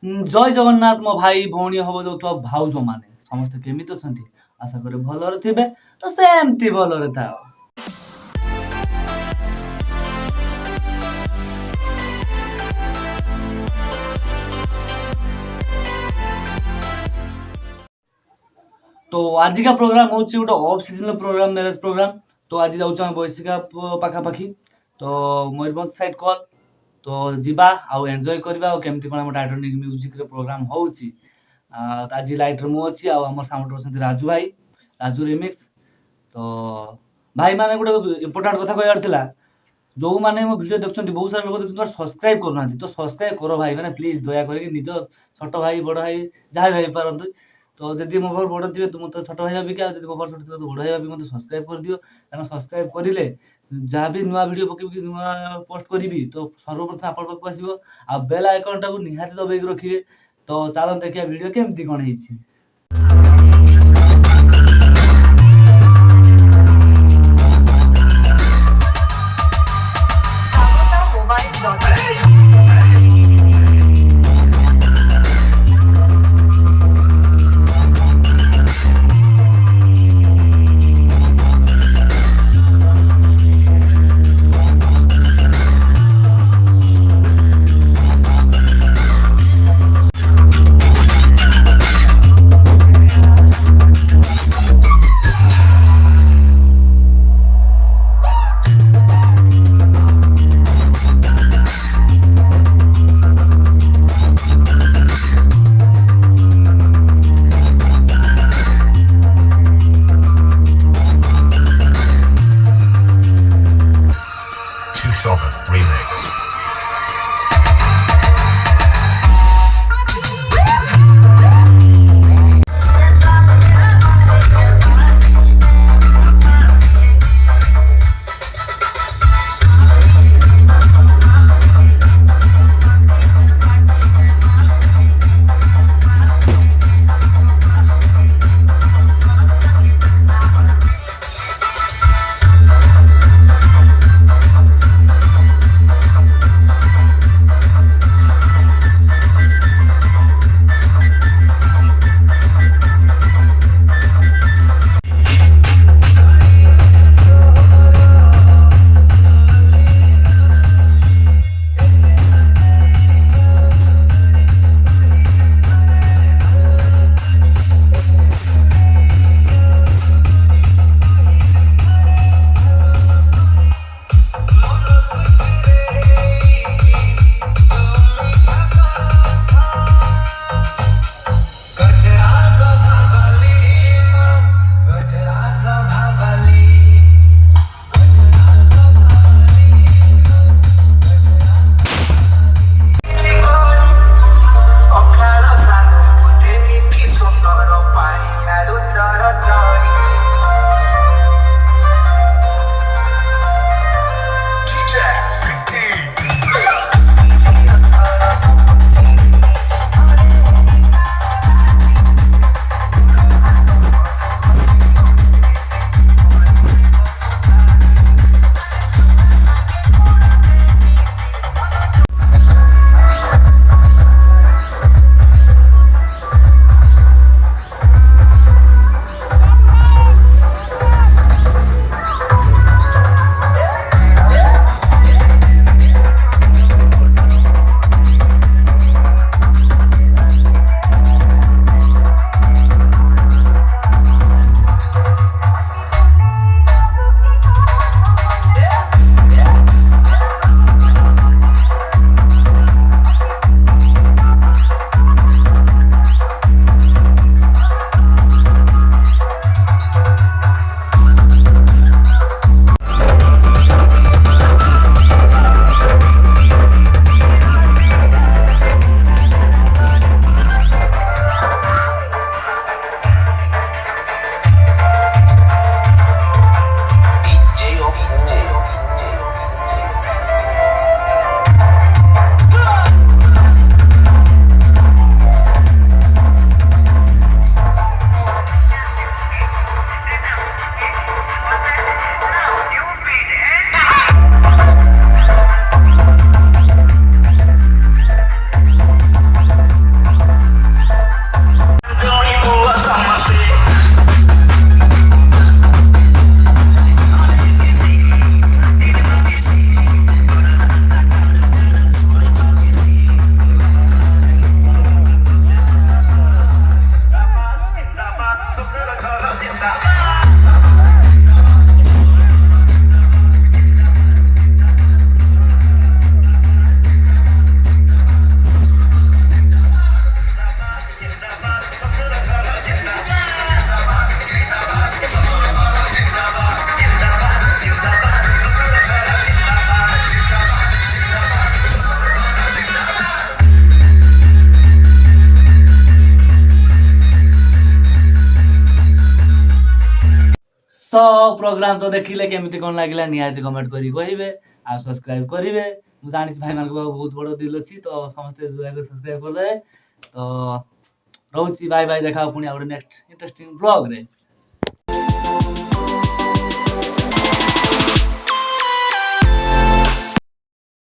ଜୟ ଜଗନ୍ନାଥ ମୋ ଭାଇ ଭଉଣୀ ହବ ଯାଉଥିବା ଭାଉଜମାନେ ସମସ୍ତେ କେମିତି ଅଛନ୍ତି? ଆଶା କରେ ଭଲରେ ଥିବେ। ତ ସେମିତି ଭଲରେ ଥାଅ। तो आज का प्रोग्राम हूँ गोटे off season program marriage program. तो आज जाऊँ बैशिका पाखापाखि तो मयूरभंज साइड कल तो जीवा आउ एंजॉय करवा केमती कौन टाइटानिक म्यूजिक प्रोग्राम होची। आज लाइट मु अच्छी आम साउंड अच्छा राजू भाई राजू रिमिक्स। तो भाई मैंने गोटे इम्पोर्टाट कथा कहबार जो मैंने मो वीडियो देखते बहुत सारा लोग देखते सब्सक्राइब करना तो सब्सक्राइब करो भाई मैंने प्लीज दया करके निज छोट भाई बड़ भाई जहाँ भी पारतु। तो जदि मो बड़ थे तो मत छोट भाई भाविक जो मो बड़ छोट तो बड़ भाई भाविक मत सब्सक्राइब कर दियो कारण सब्सक्राइब करें जहाँ भी नुआ वीडियो पकड़ नुआ पोस्ट करी तो सर्वप्रथम आप पाक आसो आ बेल आइकन टाक निहाती दबाई रखिए। तो चलो देखिए वीडियो केमती कौन है। सो प्रोग्राम तो देखिले केमिति कोन लागिला निहाती कमेंट करी कहिबे आ सब्सक्राइब करिवे। मु जानिछि भाई मानको बहुत बड़ दिल अछि तो समस्ते दया कर सब्सक्राइब कर दे। तो रहउछि बाय बाय देखा पुनी आ नेक्स्ट इंटरेस्टिंग ब्लॉग रे।